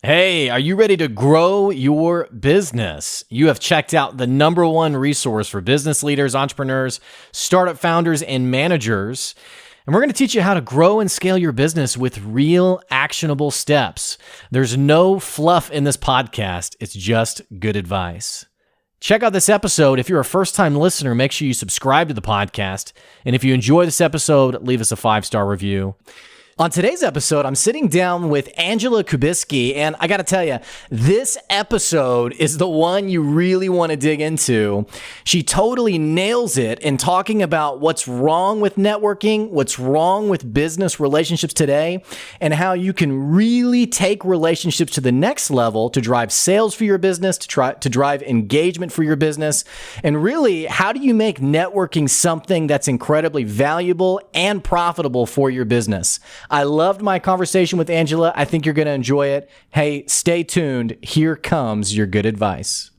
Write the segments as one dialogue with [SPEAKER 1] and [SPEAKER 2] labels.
[SPEAKER 1] Hey, are you ready to grow your business? You have checked out the number one resource for business leaders, entrepreneurs, startup founders, and managers. And we're going to teach you how to grow and scale your business with real actionable steps. There's no fluff in this podcast. It's just good advice. Check out this episode. If you're a first-time listener, make sure you subscribe to the podcast. And if you enjoy this episode, leave us a 5-star review. On today's episode, I'm sitting down with Angela Kubisky, and I got to tell you, this episode is the one you really want to dig into. She totally nails it in talking about what's wrong with networking, what's wrong with business relationships today, and how you can really take relationships to the next level to drive sales for your business, to drive engagement for your business, and really, how do you make networking something that's incredibly valuable and profitable for your business? I loved my conversation with Angela. I think you're going to enjoy it. Hey, stay tuned. Here comes your good advice.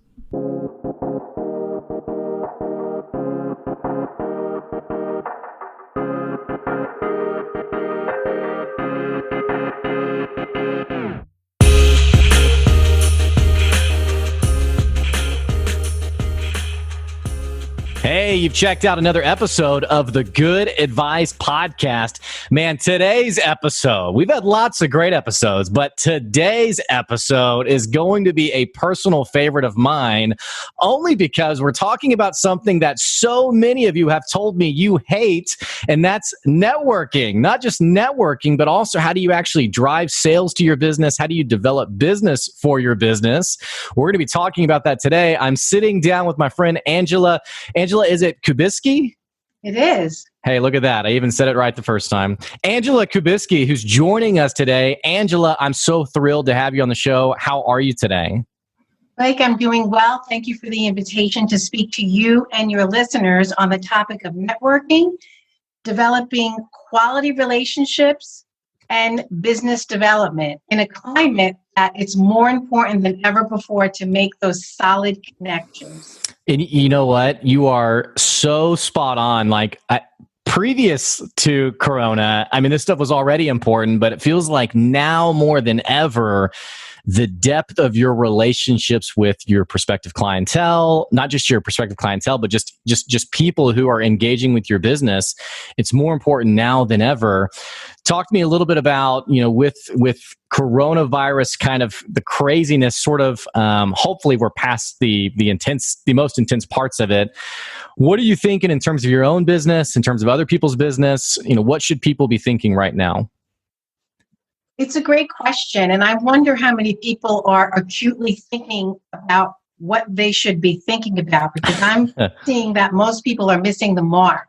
[SPEAKER 1] Hey, you've checked out another episode of the Good Advice Podcast. Man, today's episode, we've had lots of great episodes, but today's episode is going to be a personal favorite of mine, only because we're talking about something that so many of you have told me you hate, and that's networking. Not just networking, but also how do you actually drive sales to your business? How do you develop business for your business? We're going to be talking about that today. I'm sitting down with my friend Angela. Angela, is it Kubisky?
[SPEAKER 2] It is.
[SPEAKER 1] Hey, look at that. I even said it right the first time. Angela Kubisky, who's joining us today. Angela, I'm so thrilled to have you on the show. How are you today?
[SPEAKER 2] Mike, I'm doing well. Thank you for the invitation to speak to you and your listeners on the topic of networking, developing quality relationships, and business development in a climate that it's more important than ever before to make those solid connections.
[SPEAKER 1] And you know what? You are so spot on. Previous to Corona, I mean, this stuff was already important, but it feels like now more than ever, the depth of your relationships with your prospective clientele, not just your prospective clientele, but just people who are engaging with your business, it's more important now than ever. Talk to me a little bit about, with coronavirus, kind of the craziness, sort of, hopefully we're past the most intense parts of it. What are you thinking in terms of your own business, in terms of other people's business? What should people be thinking right now?
[SPEAKER 2] It's a great question, and I wonder how many people are acutely thinking about what they should be thinking about, because I'm seeing that most people are missing the mark.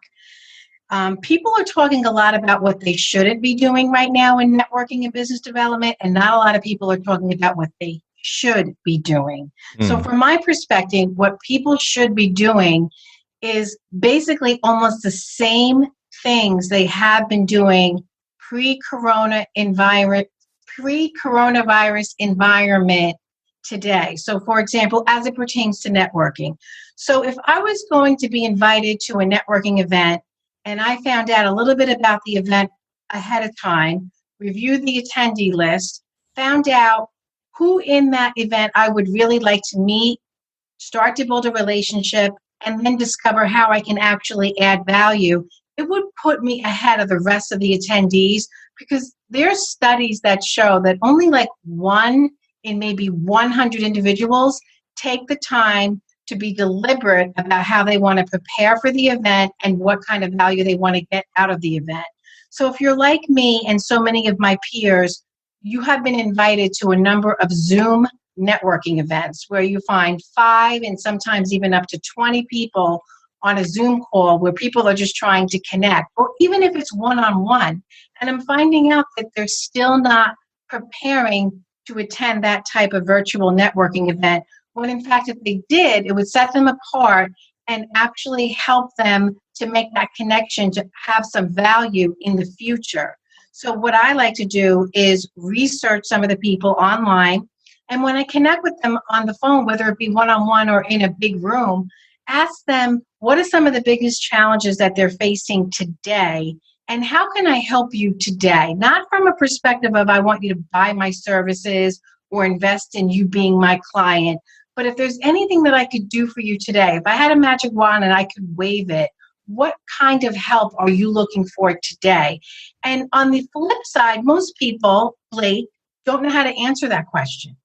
[SPEAKER 2] People are talking a lot about what they shouldn't be doing right now in networking and business development, and not a lot of people are talking about what they should be doing. So from my perspective, what people should be doing is basically almost the same things they have been doing pre-coronavirus environment today. So for example, as it pertains to networking. So if I was going to be invited to a networking event and I found out a little bit about the event ahead of time, reviewed the attendee list, found out who in that event I would really like to meet, start to build a relationship, and then discover how I can actually add value, it would put me ahead of the rest of the attendees, because there's studies that show that only like 1 in maybe 100 individuals take the time to be deliberate about how they want to prepare for the event and what kind of value they want to get out of the event. So if you're like me and so many of my peers, you have been invited to a number of Zoom networking events where you find 5 and sometimes even up to 20 people on a Zoom call where people are just trying to connect, or even if it's one-on-one. And I'm finding out that they're still not preparing to attend that type of virtual networking event, when in fact, if they did, it would set them apart and actually help them to make that connection to have some value in the future. So what I like to do is research some of the people online, and when I connect with them on the phone, whether it be one-on-one or in a big room, ask them, what are some of the biggest challenges that they're facing today? And how can I help you today? Not from a perspective of, I want you to buy my services or invest in you being my client. But if there's anything that I could do for you today, if I had a magic wand and I could wave it, what kind of help are you looking for today? And on the flip side, most people, Blake, don't know how to answer that question.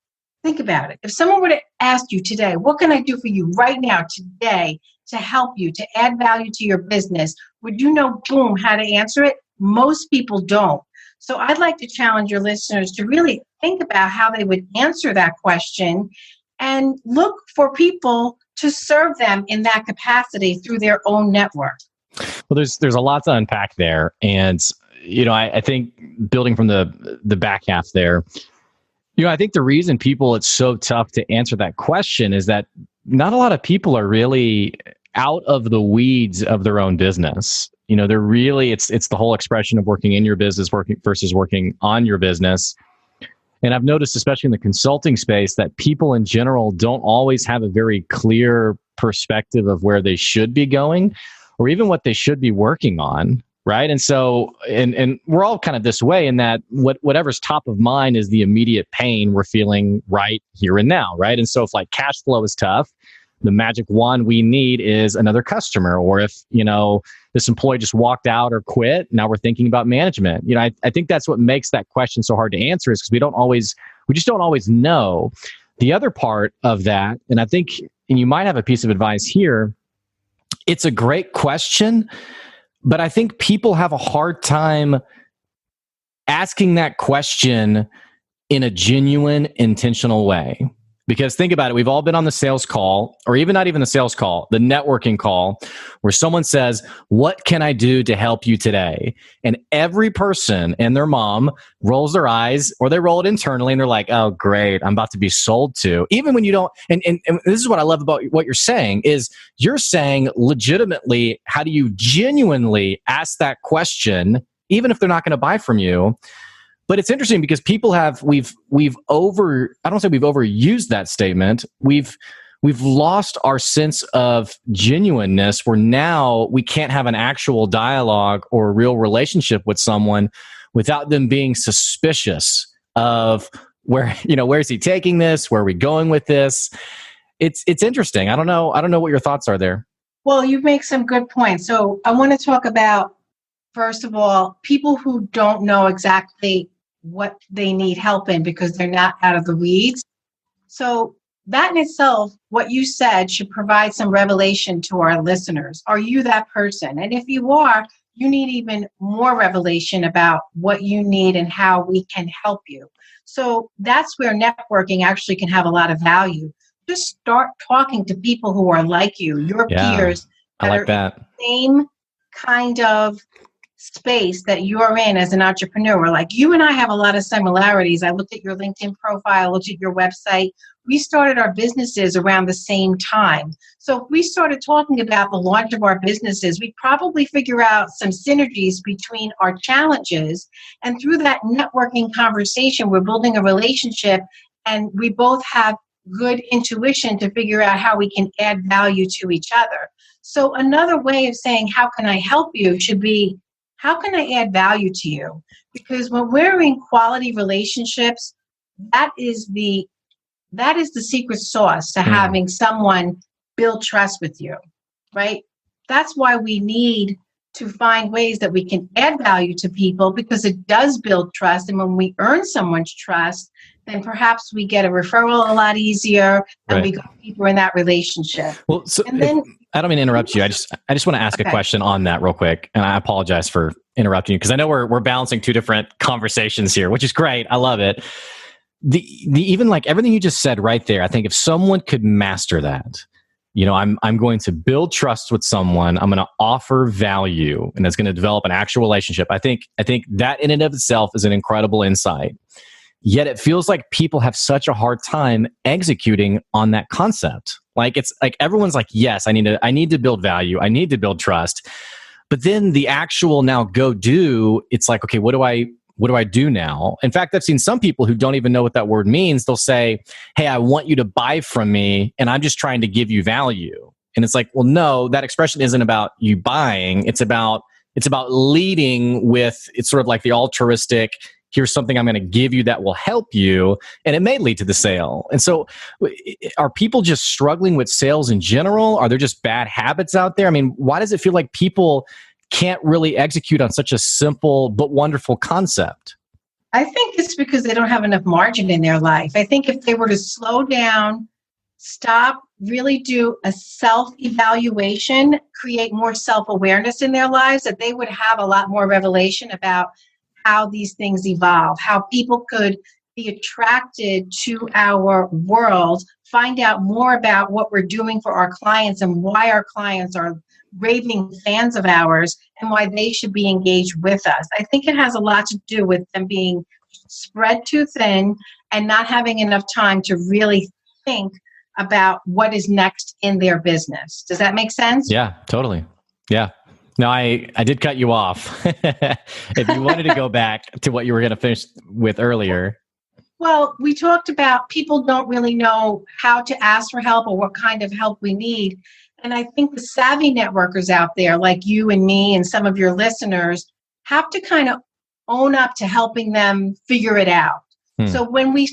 [SPEAKER 2] Think about it. If someone were to ask you today, what can I do for you right now, today, to help you, to add value to your business, would you know, boom, how to answer it? Most people don't. So I'd like to challenge your listeners to really think about how they would answer that question and look for people to serve them in that capacity through their own network.
[SPEAKER 1] Well, there's a lot to unpack there. And, I think building from the back half there, I think the reason it's so tough to answer that question is that not a lot of people are really out of the weeds of their own business. They're really, it's the whole expression of working in your business, working versus working on your business. And I've noticed, especially in the consulting space, that people in general don't always have a very clear perspective of where they should be going or even what they should be working on. Right. And so, and we're all kind of this way in that whatever's top of mind is the immediate pain we're feeling right here and now. Right. And so if like cash flow is tough, the magic wand we need is another customer. Or if, this employee just walked out or quit, now we're thinking about management. I think that's what makes that question so hard to answer, is because we just don't always know. The other part of that, and I think, and you might have a piece of advice here, it's a great question, but I think people have a hard time asking that question in a genuine, intentional way. Because think about it, we've all been on the sales call, or even not even the sales call, the networking call, where someone says, what can I do to help you today? And every person and their mom rolls their eyes, or they roll it internally and they're like, oh, great, I'm about to be sold to. Even when you don't, and this is what I love about what you're saying, is you're saying legitimately, how do you genuinely ask that question, even if they're not going to buy from you? But it's interesting because people I don't say we've overused that statement. We've lost our sense of genuineness, where now we can't have an actual dialogue or a real relationship with someone without them being suspicious of where is he taking this? Where are we going with this? It's interesting. I don't know what your thoughts are there.
[SPEAKER 2] Well, you make some good points. So I want to talk about, first of all, people who don't know exactly what they need help in because they're not out of the weeds. So that in itself, what you said, should provide some revelation to our listeners. Are you that person? And if you are, you need even more revelation about what you need and how we can help you. So that's where networking actually can have a lot of value. Just start talking to people who are like you, your peers,
[SPEAKER 1] I like that.
[SPEAKER 2] In the same kind of space that you're in as an entrepreneur. Like, you and I have a lot of similarities. I looked at your LinkedIn profile, looked at your website. We started our businesses around the same time. So if we started talking about the launch of our businesses, we'd probably figure out some synergies between our challenges. And through that networking conversation, we're building a relationship, and we both have good intuition to figure out how we can add value to each other. So another way of saying, how can I help you, should be, how can I add value to you? Because when we're in quality relationships, that is the secret sauce to having someone build trust with you, right? That's why we need to find ways that we can add value to people, because it does build trust. And when we earn someone's trust, then perhaps we get a referral a lot easier, and we go deeper in that relationship.
[SPEAKER 1] Well, so and then, I don't mean to interrupt you. I just want to ask a question on that real quick. And I apologize for interrupting you, because I know we're balancing two different conversations here, which is great. I love it. The even like everything you just said right there, I think if someone could master that, I'm going to build trust with someone, I'm going to offer value, and it's going to develop an actual relationship. I think that in and of itself is an incredible insight. Yet it feels like people have such a hard time executing on that concept. Like, it's like everyone's like, yes, I need to build value, I need to build trust. But then the actual now go do, it's like, okay, what do I do now? In fact, I've seen some people who don't even know what that word means. They'll say, hey, I want you to buy from me, and I'm just trying to give you value. And it's like, well, no, that expression isn't about you buying. It's about leading with, it's sort of like the altruistic, here's something I'm going to give you that will help you, and it may lead to the sale. And so are people just struggling with sales in general? Are there just bad habits out there? I mean, why does it feel like people can't really execute on such a simple but wonderful concept?
[SPEAKER 2] I think it's because they don't have enough margin in their life. I think if they were to slow down, stop, really do a self-evaluation, create more self-awareness in their lives, that they would have a lot more revelation about how these things evolve, how people could be attracted to our world, find out more about what we're doing for our clients and why our clients are raving fans of ours and why they should be engaged with us. I think it has a lot to do with them being spread too thin and not having enough time to really think about what is next in their business. Does that make sense?
[SPEAKER 1] Yeah, totally. Yeah. No, I did cut you off. If you wanted to go back to what you were going to finish with earlier.
[SPEAKER 2] Well, we talked about people don't really know how to ask for help or what kind of help we need. And I think the savvy networkers out there, like you and me and some of your listeners, have to kind of own up to helping them figure it out. So when we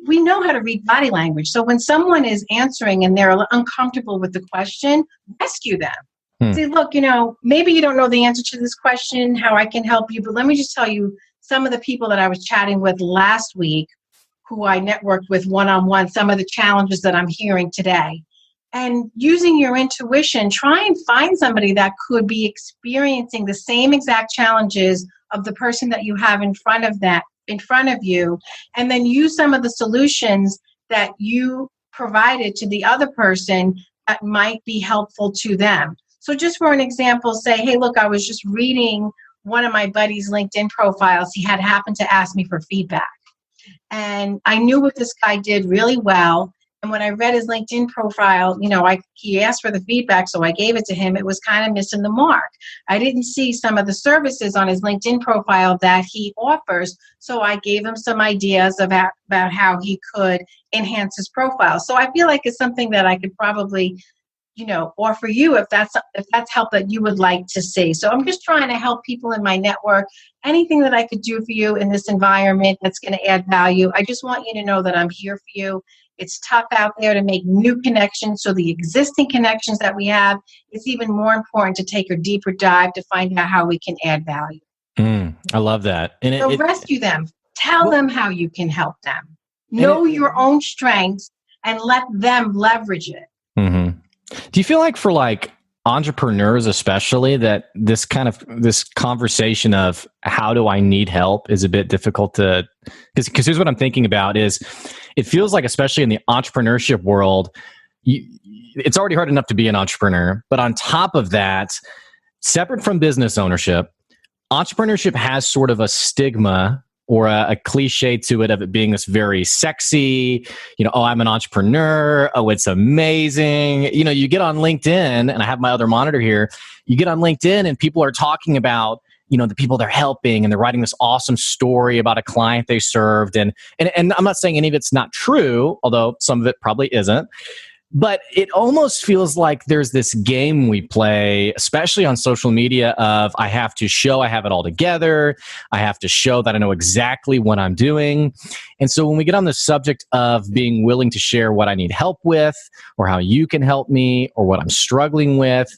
[SPEAKER 2] know how to read body language. So when someone is answering and they're uncomfortable with the question, rescue them. Say, look, maybe you don't know the answer to this question, how I can help you, but let me just tell you some of the people that I was chatting with last week who I networked with one-on-one, some of the challenges that I'm hearing today. And using your intuition, try and find somebody that could be experiencing the same exact challenges of the person that you have in front of you, and then use some of the solutions that you provided to the other person that might be helpful to them. So just for an example, say, hey, look, I was just reading one of my buddy's LinkedIn profiles. He had happened to ask me for feedback. And I knew what this guy did really well. And when I read his LinkedIn profile, he asked for the feedback, so I gave it to him. It was kind of missing the mark. I didn't see some of the services on his LinkedIn profile that he offers, so I gave him some ideas about how he could enhance his profile. So I feel like it's something that I could probably offer you if that's help that you would like to see. So I'm just trying to help people in my network. Anything that I could do for you in this environment that's going to add value. I just want you to know that I'm here for you. It's tough out there to make new connections. So the existing connections that we have, it's even more important to take a deeper dive to find out how we can add value.
[SPEAKER 1] I love that. And
[SPEAKER 2] so rescue them. Tell them how you can help them. Know your own strengths and let them leverage it.
[SPEAKER 1] Mm-hmm. Do you feel like for entrepreneurs especially that this conversation of how do I need help is a bit difficult to, because here's what I'm thinking about is it feels like, especially in the entrepreneurship world, it's already hard enough to be an entrepreneur, but on top of that, separate from business ownership, entrepreneurship has sort of a stigma or a cliche to it of it being this very sexy, oh, I'm an entrepreneur. Oh, it's amazing. You get on LinkedIn, and I have my other monitor here. You get on LinkedIn and people are talking about, the people they're helping, and they're writing this awesome story about a client they served. And I'm not saying any of it's not true, although some of it probably isn't. But it almost feels like there's this game we play, especially on social media, of I have to show I have it all together. I have to show that I know exactly what I'm doing. And so when we get on the subject of being willing to share what I need help with, or how you can help me, or what I'm struggling with,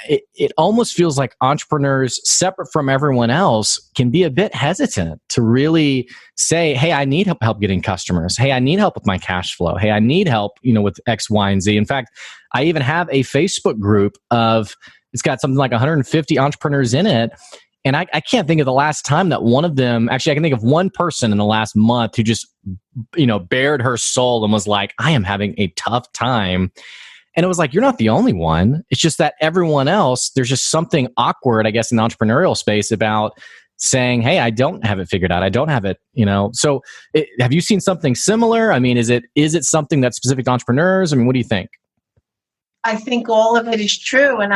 [SPEAKER 1] it almost feels like entrepreneurs, separate from everyone else, can be a bit hesitant to really say, hey, I need help getting customers. Hey, I need help with my cash flow. Hey, I need help, with X, Y, and Z. In fact, I even have a Facebook group it's got something like 150 entrepreneurs in it. And I can't think of the last time that one of them, actually, I can think of one person in the last month who just, bared her soul and was like, I am having a tough time. And it was like, you're not the only one. It's just that everyone else, there's just something awkward, I guess, in the entrepreneurial space about saying, hey, I don't have it figured out. I don't have it, So have you seen something similar? I mean, is it something that's specific to entrepreneurs? I mean, what do you think?
[SPEAKER 2] I think all of it is true. And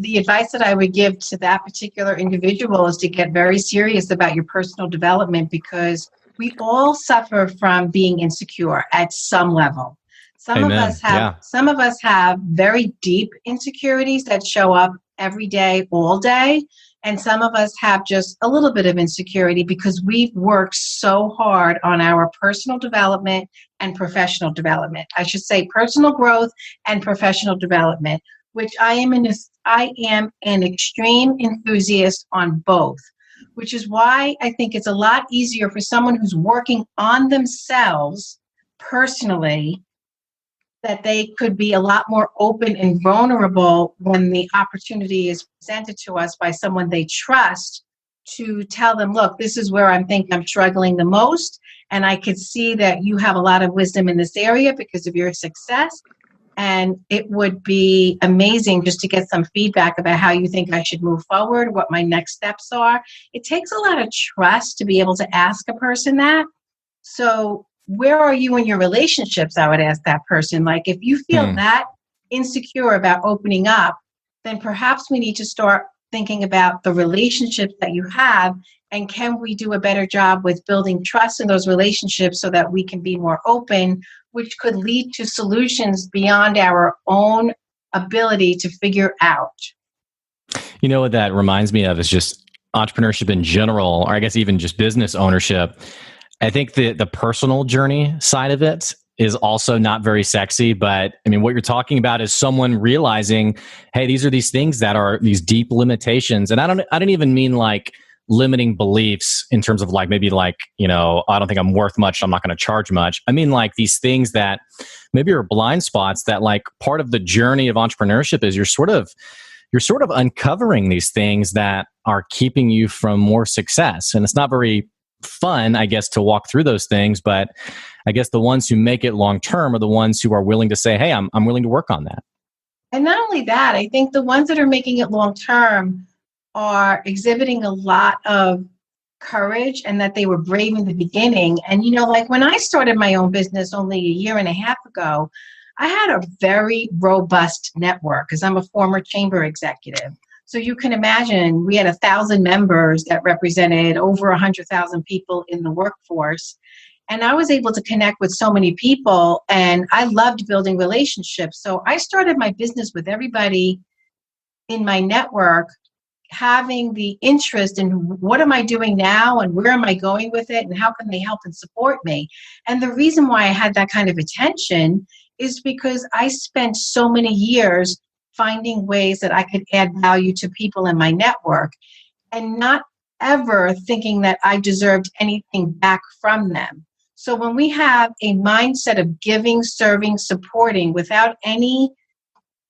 [SPEAKER 2] the advice that I would give to that particular individual is to get very serious about your personal development, because we all suffer from being insecure at some level. Some of us have very deep insecurities that show up every day, all day. And some of us have just a little bit of insecurity because we've worked so hard on our personal development and professional development. I should say personal growth and professional development, which I am an extreme enthusiast on both, which is why I think it's a lot easier for someone who's working on themselves personally, that they could be a lot more open and vulnerable when the opportunity is presented to us by someone they trust, to tell them, look, this is where I think I'm struggling the most. And I could see that you have a lot of wisdom in this area because of your success. And it would be amazing just to get some feedback about how you think I should move forward, what my next steps are. It takes a lot of trust to be able to ask a person that. So where are you in your relationships? I would ask that person. Like, if you feel that insecure about opening up, then perhaps we need to start thinking about the relationships that you have, and can we do a better job with building trust in those relationships so that we can be more open, which could lead to solutions beyond our own ability to figure out.
[SPEAKER 1] You know what that reminds me of is just entrepreneurship in general, or I guess even just business ownership. I think the personal journey side of it is also not very sexy, but I mean, what you're talking about is someone realizing, hey, these are these things that are these deep limitations. And I don't even mean like limiting beliefs in terms of like, maybe like, you know, I don't think I'm worth much, so I'm not going to charge much. I mean, like these things that maybe are blind spots that, like, part of the journey of entrepreneurship is you're sort of uncovering these things that are keeping you from more success. And it's not very fun, I guess, to walk through those things, but I guess the ones who make it long term are the ones who are willing to say, hey, I'm willing to work on that.
[SPEAKER 2] And not only that, I think the ones that are making it long term are exhibiting a lot of courage, and that they were brave in the beginning. And, you know, like when I started my own business only a year and a half ago, I had a very robust network because I'm a former chamber executive. So you can imagine we had 1,000 members that represented over 100,000 people in the workforce. And I was able to connect with so many people, and I loved building relationships. So I started my business with everybody in my network having the interest in what am I doing now and where am I going with it and how can they help and support me. And the reason why I had that kind of attention is because I spent so many years finding ways that I could add value to people in my network, and not ever thinking that I deserved anything back from them. So when we have a mindset of giving, serving, supporting without any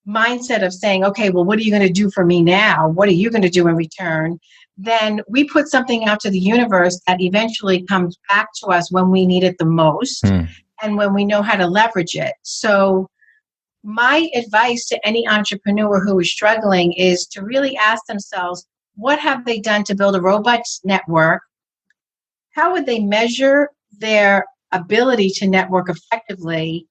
[SPEAKER 2] mindset of saying, okay, well, what are you going to do for me now? What are you going to do in return? Then we put something out to the universe that eventually comes back to us when we need it the most and when we know how to leverage it. So my advice to any entrepreneur who is struggling is to really ask themselves, what have they done to build a robust network? How would they measure their ability to network effectively?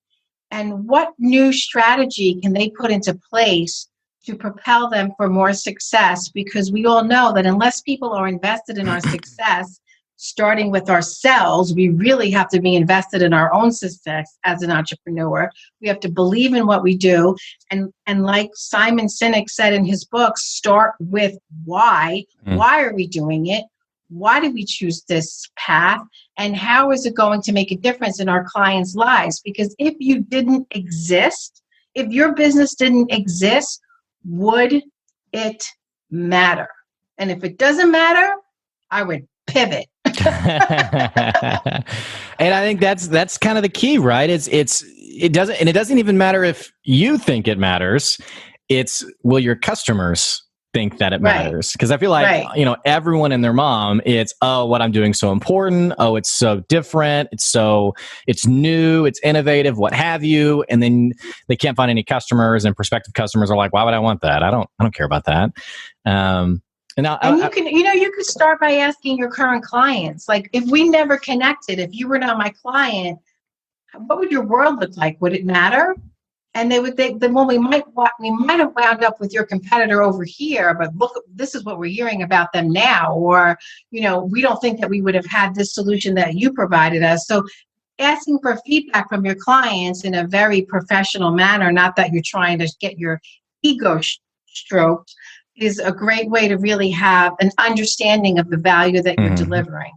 [SPEAKER 2] And what new strategy can they put into place to propel them for more success? Because we all know that unless people are invested in our success, starting with ourselves, we really have to be invested in our own success as an entrepreneur. We have to believe in what we do. And like Simon Sinek said in his book, start with why. Why are we doing it? Why did we choose this path? And how is it going to make a difference in our clients' lives? Because if you didn't exist, if your business didn't exist, would it matter? And if it doesn't matter, I would pivot.
[SPEAKER 1] And I think that's kind of the key, right? It doesn't even matter if you think it matters. It's, will your customers think that it matters? Because I feel like, you know, everyone and their mom, it's, oh, what I'm doing so important. Oh, it's so different. It's new, it's innovative, what have you. And then they can't find any customers, and prospective customers are like, why would I want that? I don't care about that.
[SPEAKER 2] You could start by asking your current clients, like, if we never connected, if you were not my client, what would your world look like? Would it matter? And they would think, well, we might have wound up with your competitor over here, but look, this is what we're hearing about them now. Or, you know, we don't think that we would have had this solution that you provided us. So asking for feedback from your clients in a very professional manner, not that you're trying to get your ego stroked, is a great way to really have an understanding of the value that you're delivering.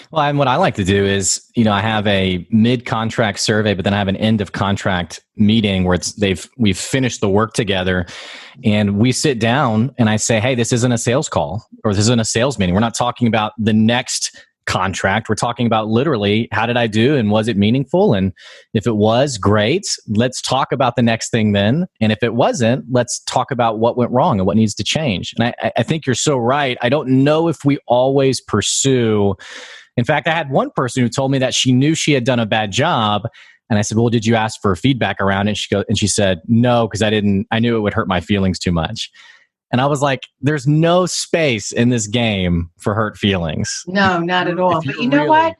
[SPEAKER 1] Well, and what I like to do is, I have a mid-contract survey, but then I have an end-of-contract meeting where we've finished the work together, and we sit down and I say, hey, this isn't a sales call or this isn't a sales meeting. We're not talking about the next contract. We're talking about literally, how did I do and was it meaningful? And if it was, great. Let's talk about the next thing then. And if it wasn't, let's talk about what went wrong and what needs to change. And I think you're so right. I don't know if we always pursue. In fact, I had one person who told me that she knew she had done a bad job. And I said, well, did you ask for feedback around it? And she said, no, because I knew it would hurt my feelings too much. And I was like, there's no space in this game for hurt feelings.
[SPEAKER 2] No, not at all. But you know what?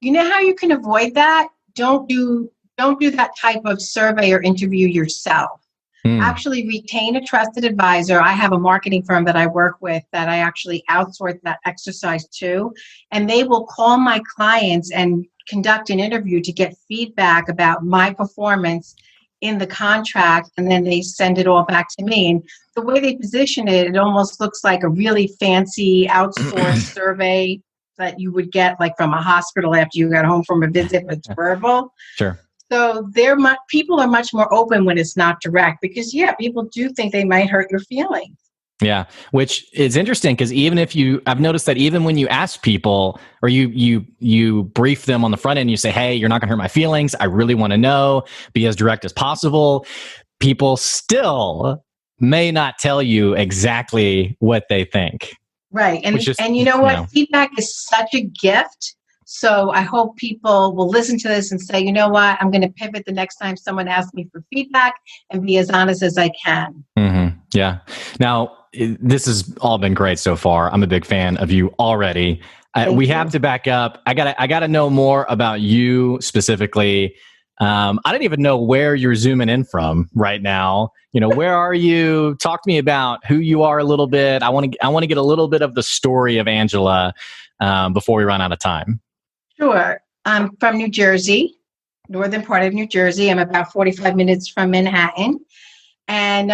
[SPEAKER 2] You know how you can avoid that? Don't do that type of survey or interview yourself. Actually retain a trusted advisor. I have a marketing firm that I work with that I actually outsource that exercise to, and they will call my clients and conduct an interview to get feedback about my performance in the contract, and then they send it all back to me. And the way they position it, it almost looks like a really fancy outsourced survey that you would get like from a hospital after you got home from a visit, but it's verbal.
[SPEAKER 1] Sure.
[SPEAKER 2] So people are much more open when it's not direct because, people do think they might hurt your feelings.
[SPEAKER 1] Yeah, which is interesting because I've noticed that even when you ask people or you brief them on the front end, you say, hey, you're not going to hurt my feelings. I really want to know, be as direct as possible. People still may not tell you exactly what they think.
[SPEAKER 2] Right. And you know what? Feedback is such a gift. So I hope people will listen to this and say, you know what, I'm going to pivot the next time someone asks me for feedback and be as honest as I can.
[SPEAKER 1] Mm-hmm. Yeah. Now, this has all been great so far. I'm a big fan of you already. We have to back up. I gotta know more about you specifically. I don't even know where you're zooming in from right now. Where are you? Talk to me about who you are a little bit. I want to get a little bit of the story of Angela before we run out of time.
[SPEAKER 2] Sure. I'm from New Jersey, northern part of New Jersey. I'm about 45 minutes from Manhattan. And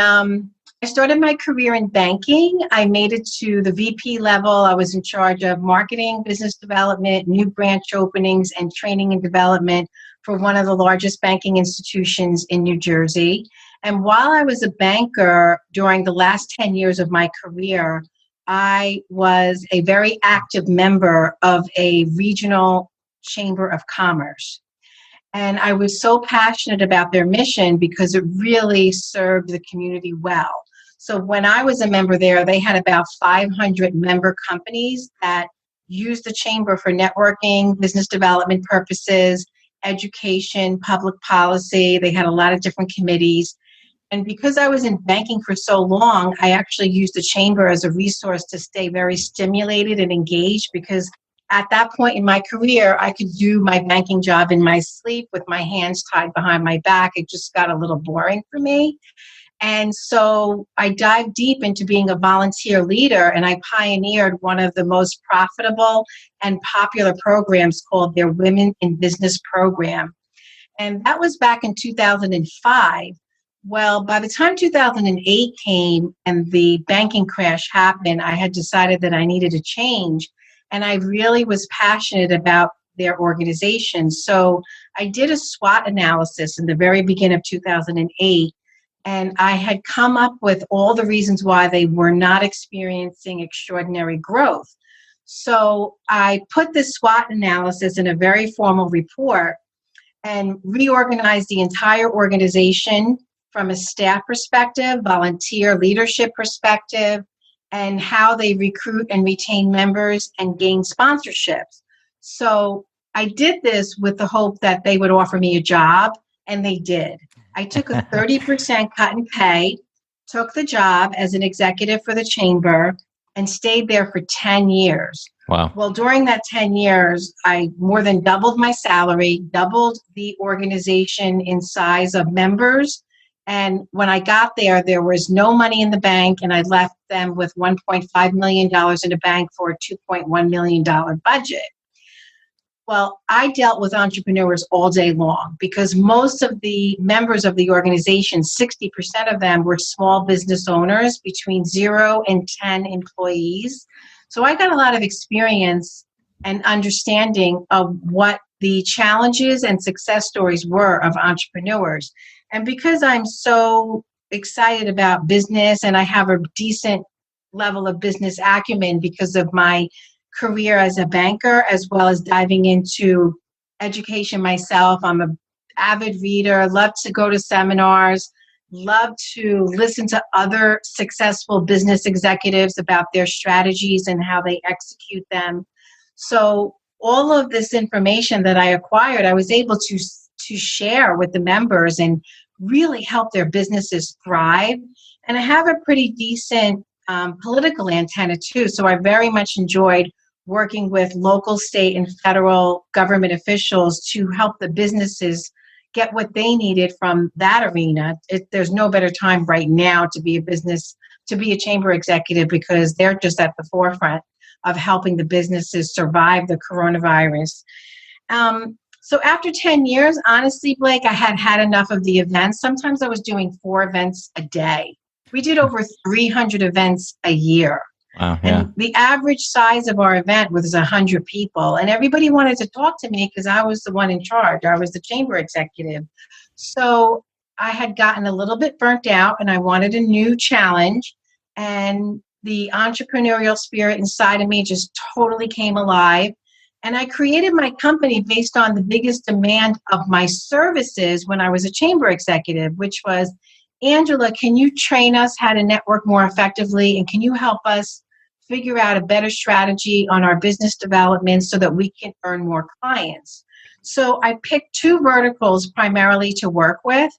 [SPEAKER 2] I started my career in banking. I made it to the VP level. I was in charge of marketing, business development, new branch openings, and training and development for one of the largest banking institutions in New Jersey. And while I was a banker during the last 10 years of my career, I was a very active member of a regional chamber of commerce. And I was so passionate about their mission because it really served the community well. So when I was a member there, they had about 500 member companies that used the chamber for networking, business development purposes, education, public policy. They had a lot of different committees. And because I was in banking for so long, I actually used the chamber as a resource to stay very stimulated and engaged because at that point in my career, I could do my banking job in my sleep with my hands tied behind my back. It just got a little boring for me. And so I dived deep into being a volunteer leader, and I pioneered one of the most profitable and popular programs called their Women in Business program. And that was back in 2005. Well, by the time 2008 came and the banking crash happened, I had decided that I needed a change. And I really was passionate about their organization. So I did a SWOT analysis in the very beginning of 2008. And I had come up with all the reasons why they were not experiencing extraordinary growth. So I put this SWOT analysis in a very formal report and reorganized the entire organization from a staff perspective, volunteer leadership perspective, and how they recruit and retain members and gain sponsorships. So I did this with the hope that they would offer me a job, and they did. I took a 30% cut in pay, took the job as an executive for the chamber, and stayed there for 10 years.
[SPEAKER 1] Wow.
[SPEAKER 2] Well, during that 10 years, I more than doubled my salary, doubled the organization in size of members. And when I got there, there was no money in the bank, and I left them with $1.5 million in the bank for a $2.1 million budget. Well, I dealt with entrepreneurs all day long because most of the members of the organization, 60% of them were small business owners between 0 and 10 employees. So I got a lot of experience and understanding of what the challenges and success stories were of entrepreneurs. And because I'm so excited about business and I have a decent level of business acumen because of my career as a banker, as well as diving into education myself. I'm an avid reader, love to go to seminars, love to listen to other successful business executives about their strategies and how they execute them. So all of this information that I acquired, I was able to share with the members and really help their businesses thrive. And I have a pretty decent political antenna too. So I very much enjoyed working with local, state, and federal government officials to help the businesses get what they needed from that arena. There's no better time right now to be a chamber executive, because they're just at the forefront of helping the businesses survive the coronavirus. So after 10 years, honestly, Blake, I had enough of the events. Sometimes I was doing 4 events a day. We did over 300 events a year.
[SPEAKER 1] Wow, yeah.
[SPEAKER 2] And the average size of our event was 100 people. And everybody wanted to talk to me because I was the one in charge. I was the chamber executive. So I had gotten a little bit burnt out and I wanted a new challenge. And the entrepreneurial spirit inside of me just totally came alive. And I created my company based on the biggest demand of my services when I was a chamber executive, which was, Angela, can you train us how to network more effectively? And can you help us figure out a better strategy on our business development so that we can earn more clients? So I picked 2 verticals primarily to work with,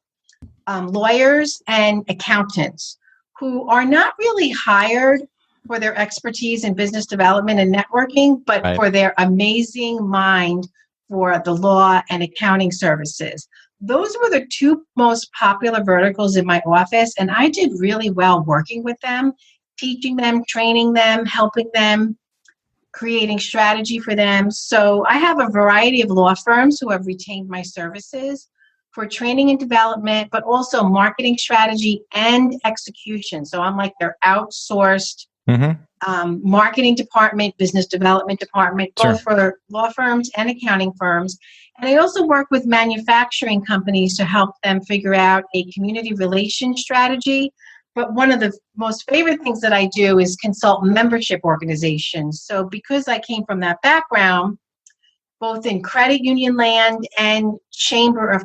[SPEAKER 2] lawyers and accountants, who are not really hired for their expertise in business development and networking, but
[SPEAKER 1] Right.
[SPEAKER 2] for their amazing mind for the law and accounting services. Those were the 2 most popular verticals in my office, and I did really well working with them, teaching them, training them, helping them, creating strategy for them. So I have a variety of law firms who have retained my services for training and development, but also marketing strategy and execution. So I'm like their outsourced marketing department, business development department, both for law firms and accounting firms. And I also work with manufacturing companies to help them figure out a community relations strategy. But one of the most favorite things that I do is consult membership organizations. So because I came from that background, both in credit union land and Chamber of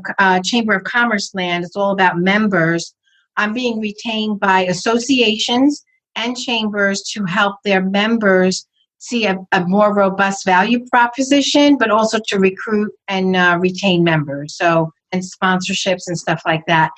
[SPEAKER 2] Commerce land, it's all about members. I'm being retained by associations and chambers to help their members see a more robust value proposition, but also to recruit and retain members. So, and sponsorships and stuff like that.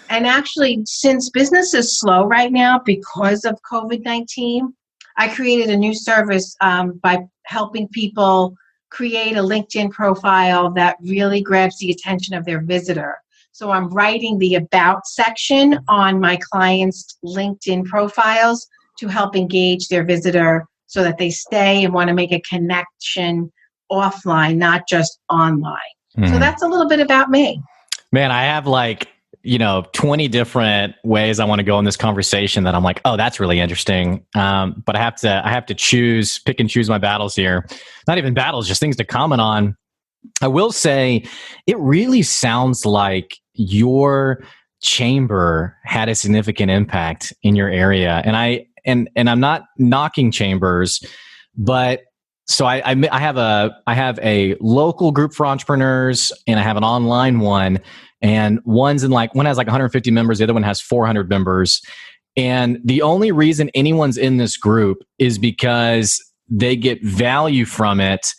[SPEAKER 2] And actually, since business is slow right now because of COVID-19, I created a new service by helping people create a LinkedIn profile that really grabs the attention of their visitor. So I'm writing the About section on my clients' LinkedIn profiles to help engage their visitor so that they stay and want to make a connection offline, not just online. So that's a little bit about me.
[SPEAKER 1] Man, I have 20 different ways I want to go in this conversation that I'm like, oh, that's really interesting. But I have to pick and choose my battles here. Not even battles, just things to comment on. I will say it really sounds like your chamber had a significant impact in your area. And I'm not knocking chambers, but so I have a local group for entrepreneurs and I have an online one, and one has 150 members, the other one has 400 members. And the only reason anyone's in this group is because they get value from it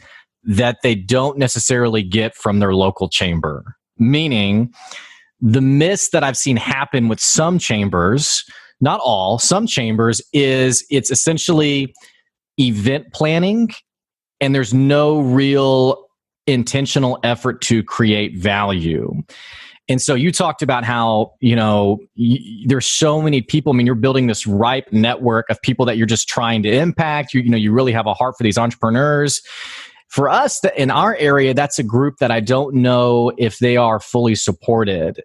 [SPEAKER 1] that they don't necessarily get from their local chamber. Meaning, the miss that I've seen happen with some chambers, not all, some chambers, is it's essentially event planning and there's no real intentional effort to create value. And so you talked about how, there's so many people. I mean, you're building this ripe network of people that you're just trying to impact. You really have a heart for these entrepreneurs. For us, in our area, that's a group that I don't know if they are fully supported.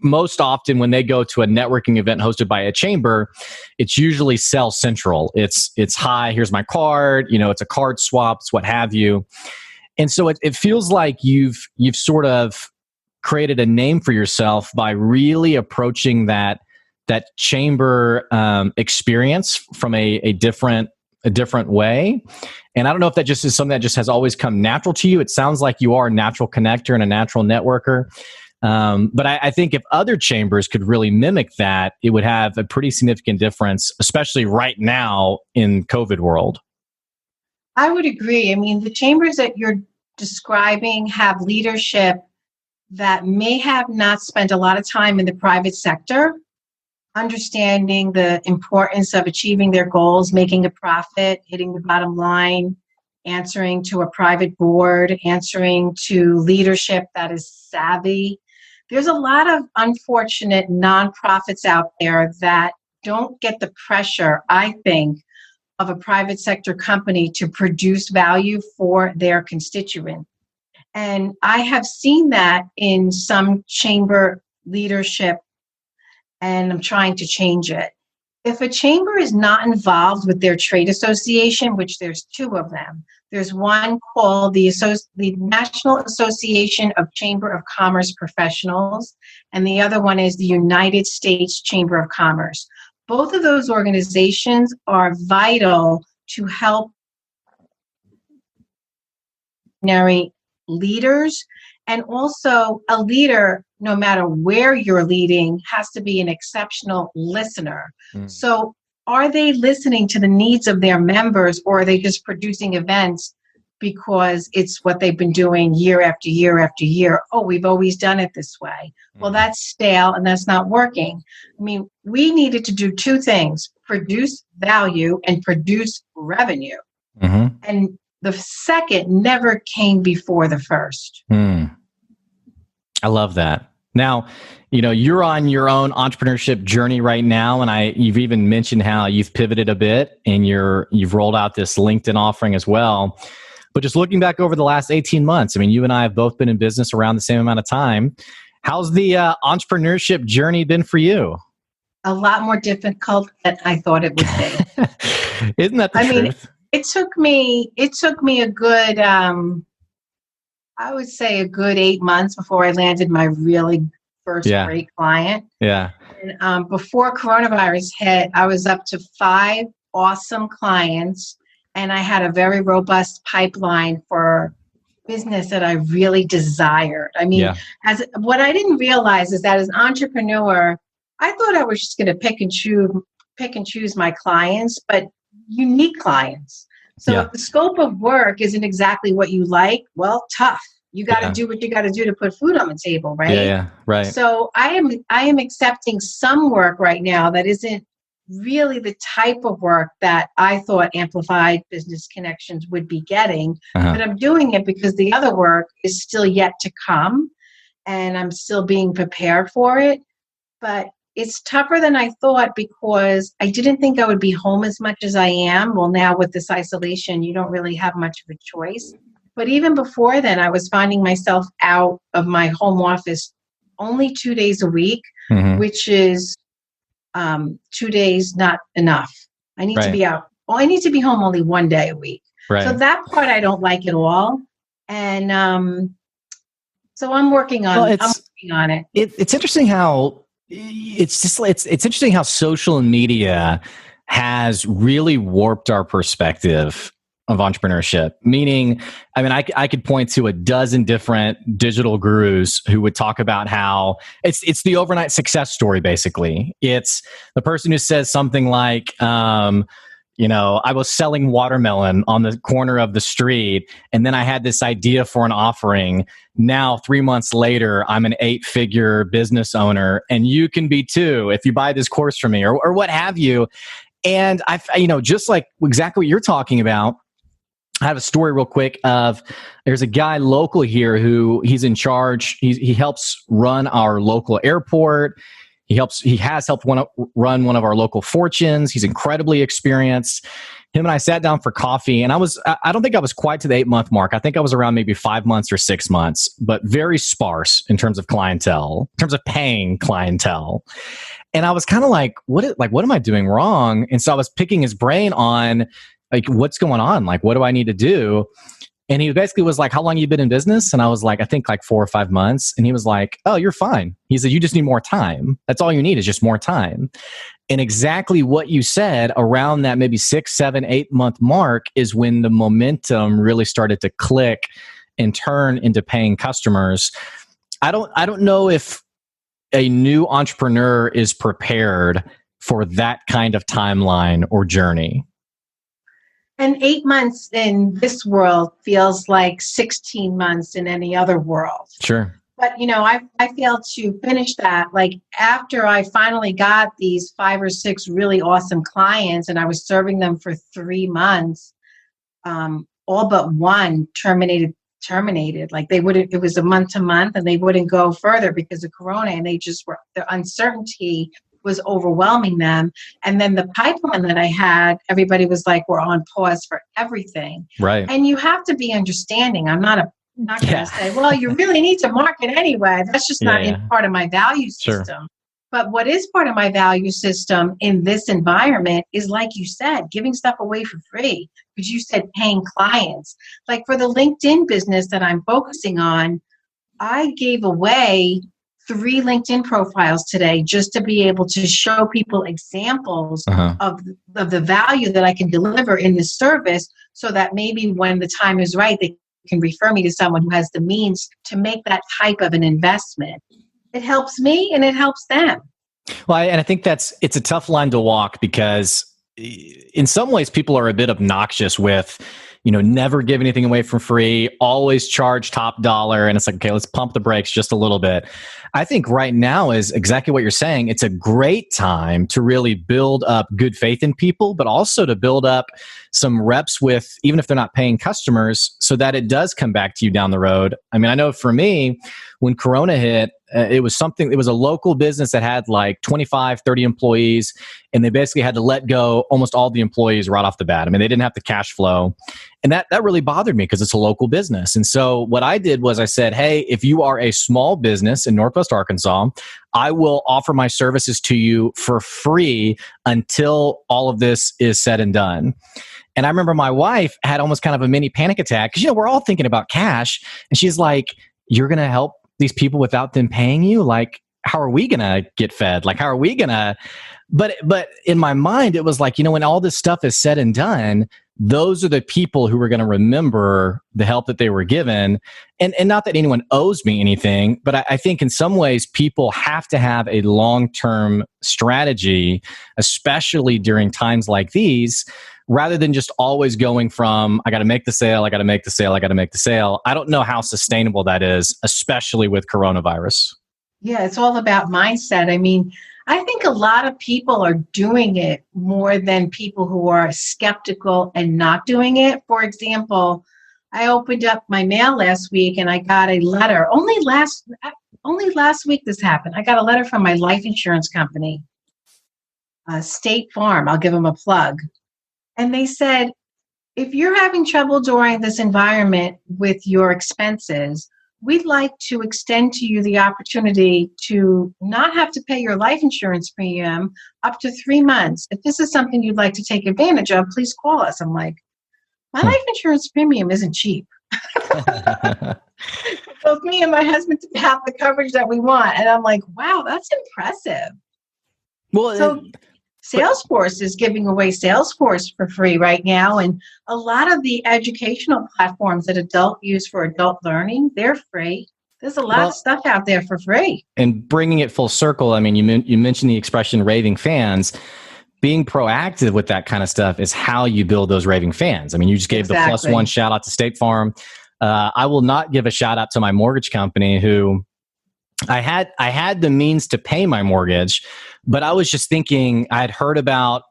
[SPEAKER 1] Most often when they go to a networking event hosted by a chamber, it's usually sales central. It's hi, here's my card, it's a card swap, it's what have you. And so it feels like you've sort of created a name for yourself by really approaching that chamber experience from a different way. And I don't know if that just is something that just has always come natural to you. It sounds like you are a natural connector and a natural networker. But I think if other chambers could really mimic that, it would have a pretty significant difference, especially right now in COVID world.
[SPEAKER 2] I would agree. I mean, the chambers that you're describing have leadership that may have not spent a lot of time in the private sector, understanding the importance of achieving their goals, making a profit, hitting the bottom line, answering to a private board, answering to leadership that is savvy. There's a lot of unfortunate nonprofits out there that don't get the pressure, I think, of a private sector company to produce value for their constituent. And I have seen that in some chamber leadership, and I'm trying to change it. If a chamber is not involved with their trade association, which there's two of them, there's one called the National Association of Chamber of Commerce Professionals, and the other one is the United States Chamber of Commerce. Both of those organizations are vital to help leaders, and also a leader, no matter where you're leading, has to be an exceptional listener. So are they listening to the needs of their members, or are they just producing events because it's what they've been doing year after year after year? Oh, we've always done it this way. Well, that's stale and that's not working. I mean, we needed to do two things: produce value and produce revenue. And the second never came before the first.
[SPEAKER 1] I love that. Now, you're on your own entrepreneurship journey right now, and you've even mentioned how you've pivoted a bit and you've rolled out this LinkedIn offering as well. But just looking back over the last 18 months, I mean, you and I have both been in business around the same amount of time. How's the entrepreneurship journey been for you?
[SPEAKER 2] A lot more difficult than I thought it would be.
[SPEAKER 1] Isn't that the truth?
[SPEAKER 2] Mean, it took me a good, I would say a good 8 months before I landed my really first great client.
[SPEAKER 1] Yeah.
[SPEAKER 2] And before coronavirus hit, I was up to 5 awesome clients, and I had a very robust pipeline for business that I really desired. I mean, what I didn't realize is that as an entrepreneur, I thought I was just going to pick and choose my clients, but unique clients. So if the scope of work isn't exactly what you like, well, tough. You got to do what you got to do to put food on the table, right?
[SPEAKER 1] Yeah, right.
[SPEAKER 2] So I am accepting some work right now that isn't really the type of work that I thought Amplified Business Connections would be getting, but I'm doing it because the other work is still yet to come, and I'm still being prepared for it. But it's tougher than I thought because I didn't think I would be home as much as I am. Well, now with this isolation, you don't really have much of a choice. But even before then, I was finding myself out of my home office only 2 days a week, which is 2 days not enough. I need to be out. Well, I need to be home only 1 day a week. So that part I don't like at all. And so I'm working on it.
[SPEAKER 1] It's interesting how it's interesting how social media has really warped our perspective of entrepreneurship. Meaning, I mean, I could point to a dozen different digital gurus who would talk about how it's the overnight success story. Basically, it's the person who says something like, I was selling watermelon on the corner of the street, and then I had this idea for an offering. Now, 3 months later, I'm an 8-figure business owner, and you can be too if you buy this course from me, or what have you. And just like exactly what you're talking about, I have a story real quick of there's a guy local here who he's in charge. He helps run our local airport. He has helped run one of our local fortunes. He's incredibly experienced.
[SPEAKER 3] him and I sat down for coffee, and I don't think I was quite to the 8-month mark. I think I was around maybe 5 months or 6 months, but very sparse in terms of clientele, in terms of paying clientele. And I was kind of like, what am I doing wrong? And so I was picking his brain on like, what's going on? Like, what do I need to do? And he basically was like, how long have you been in business? And I was like, I think like 4 or 5 months. And he was like, oh, you're fine. He said, you just need more time. That's all you need is just more time. And exactly what you said, around that maybe 6, 7, 8-month mark is when the momentum really started to click and turn into paying customers. I don't know if a new entrepreneur is prepared for that kind of timeline or journey.
[SPEAKER 2] And 8 months in this world feels like 16 months in any other world.
[SPEAKER 3] Sure.
[SPEAKER 2] But, I failed to finish that. Like after I finally got these 5 or 6 really awesome clients and I was serving them for 3 months, all but one terminated. Like it was a month to month and they wouldn't go further because of Corona, and the uncertainty was overwhelming them. And then the pipeline that I had, everybody was like, we're on pause for everything.
[SPEAKER 3] Right.
[SPEAKER 2] And you have to be understanding. I'm not going to say, well, you really need to market anyway. That's just not part of my value system.
[SPEAKER 3] Sure.
[SPEAKER 2] But what is part of my value system in this environment is, like you said, giving stuff away for free. Because you said paying clients. Like for the LinkedIn business that I'm focusing on, I gave away 3 LinkedIn profiles today just to be able to show people examples of the value that I can deliver in this service, so that maybe when the time is right, they can refer me to someone who has the means to make that type of an investment. It helps me and it helps them.
[SPEAKER 3] Well, and I think it's a tough line to walk, because in some ways people are a bit obnoxious with, never give anything away for free, always charge top dollar. And it's like, okay, let's pump the brakes just a little bit. I think right now is exactly what you're saying. It's a great time to really build up good faith in people, but also to build up some reps with, even if they're not paying customers, so that it does come back to you down the road. I mean, I know for me, when Corona hit, it was a local business that had like 25, 30 employees, and they basically had to let go almost all the employees right off the bat. I mean, they didn't have the cash flow. And that really bothered me because it's a local business. And so what I did was I said, hey, if you are a small business in Northwest Arkansas, I will offer my services to you for free until all of this is said and done. And I remember my wife had almost kind of a mini panic attack because, we're all thinking about cash. And she's like, you're going to help these people without them paying you? Like, how are we going to get fed? Like, how are we going to... But in my mind, it was like, when all this stuff is said and done, those are the people who are going to remember the help that they were given. And not that anyone owes me anything, but I think in some ways people have to have a long-term strategy, especially during times like these, rather than just always going from, I got to make the sale, I got to make the sale, I got to make the sale. I don't know how sustainable that is, especially with coronavirus.
[SPEAKER 2] Yeah, it's all about mindset. I mean, I think a lot of people are doing it more than people who are skeptical and not doing it. For example, I opened up my mail last week and I got a letter. Only last week this happened. I got a letter from my life insurance company, State Farm. I'll give them a plug. And they said, if you're having trouble during this environment with your expenses, we'd like to extend to you the opportunity to not have to pay your life insurance premium up to 3 months. If this is something you'd like to take advantage of, please call us. I'm like, my life insurance premium isn't cheap. Both me and my husband have the coverage that we want. And I'm like, wow, that's impressive.
[SPEAKER 3] Well,
[SPEAKER 2] so Salesforce is giving away Salesforce for free right now. And a lot of the educational platforms that adults use for adult learning, they're free. There's a lot of stuff out there for free.
[SPEAKER 3] And bringing it full circle, I mean, you mentioned the expression raving fans. Being proactive with that kind of stuff is how you build those raving fans. I mean, you just gave the +1 shout out to State Farm. I will not give a shout out to my mortgage company, who I had the means to pay my mortgage, but I was just thinking, I had heard about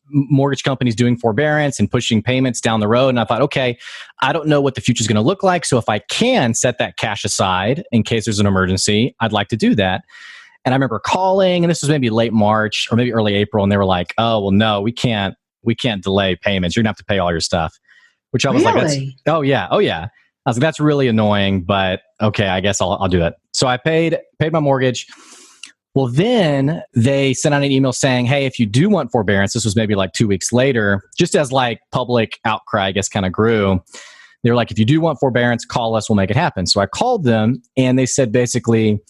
[SPEAKER 3] mortgage companies doing forbearance and pushing payments down the road. And I thought, okay, I don't know what the future is going to look like. So if I can set that cash aside in case there's an emergency, I'd like to do that. And I remember calling, and this was maybe late March or maybe early April, and they were like, oh, well, no, we can't we can't delay payments. You're going to have to pay all your stuff. Which I was like, oh yeah. I was like, that's really annoying, but okay, I guess I'll do it. So I paid my mortgage. Well, then they sent out an email saying, hey, if you do want forbearance, this was maybe like 2 weeks later, just as like public outcry, I guess, kind of grew. They were like, if you do want forbearance, call us, we'll make it happen. So I called them and they said basically,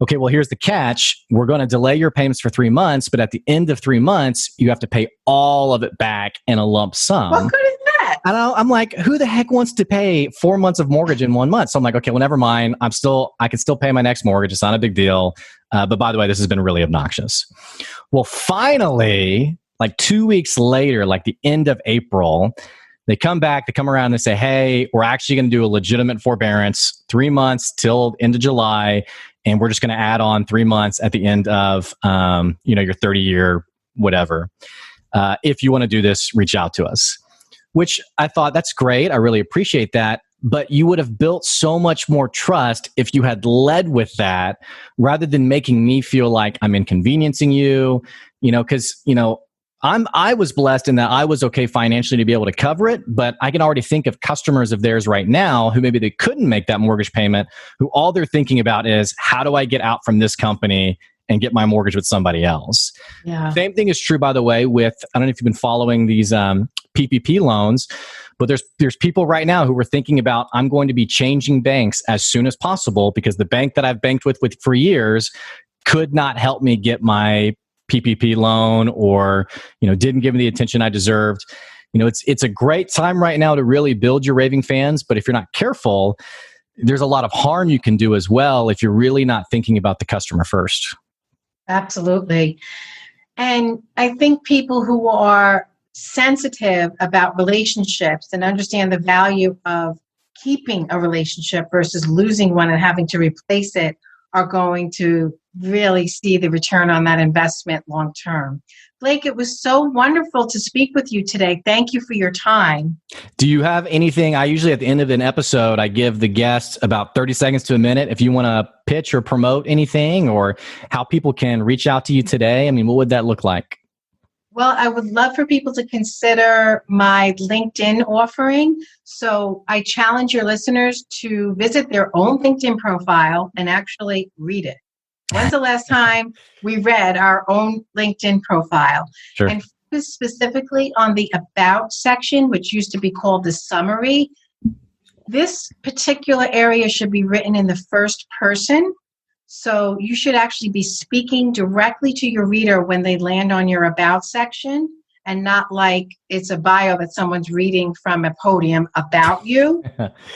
[SPEAKER 3] okay, well, here's the catch. We're going to delay your payments for 3 months, but at the end of 3 months, you have to pay all of it back in a lump sum.
[SPEAKER 2] What good is that?
[SPEAKER 3] I'm like, who the heck wants to pay 4 months of mortgage in 1 month? So I'm like, okay, well, never mind. I can still pay my next mortgage. It's not a big deal. But by the way, this has been really obnoxious. Well, finally, like 2 weeks later, like the end of April, they come around and they say, hey, we're actually going to do a legitimate forbearance, 3 months till end of July. And we're just going to add on 3 months at the end of, your 30-year whatever. If you want to do this, reach out to us. Which I thought, that's great. I really appreciate that. But you would have built so much more trust if you had led with that rather than making me feel like I'm inconveniencing you, because, I was blessed in that I was okay financially to be able to cover it, but I can already think of customers of theirs right now who maybe they couldn't make that mortgage payment, who all they're thinking about is, how do I get out from this company and get my mortgage with somebody else?
[SPEAKER 2] Yeah.
[SPEAKER 3] Same thing is true, by the way, with, I don't know if you've been following these PPP loans, but there's people right now who are thinking about, I'm going to be changing banks as soon as possible because the bank that I've banked with for years could not help me get my PPP loan or, didn't give me the attention I deserved. It's a great time right now to really build your raving fans, but if you're not careful, there's a lot of harm you can do as well if you're really not thinking about the customer first.
[SPEAKER 2] Absolutely. And I think people who are sensitive about relationships and understand the value of keeping a relationship versus losing one and having to replace it are going to really see the return on that investment long term. Blake, it was so wonderful to speak with you today. Thank you for your time.
[SPEAKER 3] Do you have anything? I usually at the end of an episode, I give the guests about 30 seconds to a minute. If you want to pitch or promote anything or how people can reach out to you today, I mean, what would that look like?
[SPEAKER 2] Well, I would love for people to consider my LinkedIn offering. So I challenge your listeners to visit their own LinkedIn profile and actually read it. When's the last time we read our own LinkedIn profile?
[SPEAKER 3] Sure.
[SPEAKER 2] And focus specifically on the About section, which used to be called the Summary. This particular area should be written in the first person. So you should actually be speaking directly to your reader when they land on your About section and not like it's a bio that someone's reading from a podium about you.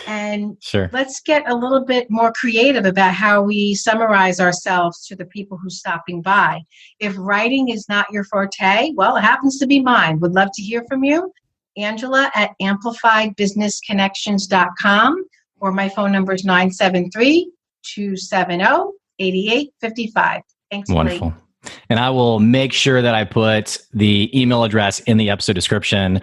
[SPEAKER 2] And
[SPEAKER 3] Sure.
[SPEAKER 2] Let's get a little bit more creative about how we summarize ourselves to the people who's stopping by. If writing is not your forte, well, it happens to be mine. Would love to hear from you. Angela at amplifybusinessconnections.com, or my phone number is 973-270-8855. Thanks,
[SPEAKER 3] Wonderful.
[SPEAKER 2] Blake.
[SPEAKER 3] And I will make sure that I put the email address in the episode description.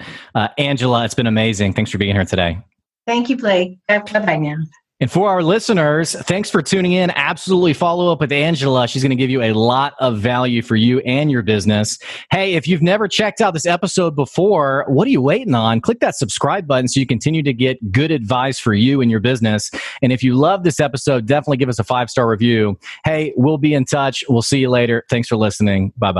[SPEAKER 3] Angela, it's been amazing. Thanks for being here today.
[SPEAKER 2] Thank you, Blake. Bye-bye now.
[SPEAKER 3] And for our listeners, thanks for tuning in. Absolutely follow up with Angela. She's going to give you a lot of value for you and your business. Hey, if you've never checked out this episode before, what are you waiting on? Click that subscribe button so you continue to get good advice for you and your business. And if you love this episode, definitely give us a 5-star review. Hey, we'll be in touch. We'll see you later. Thanks for listening. Bye-bye.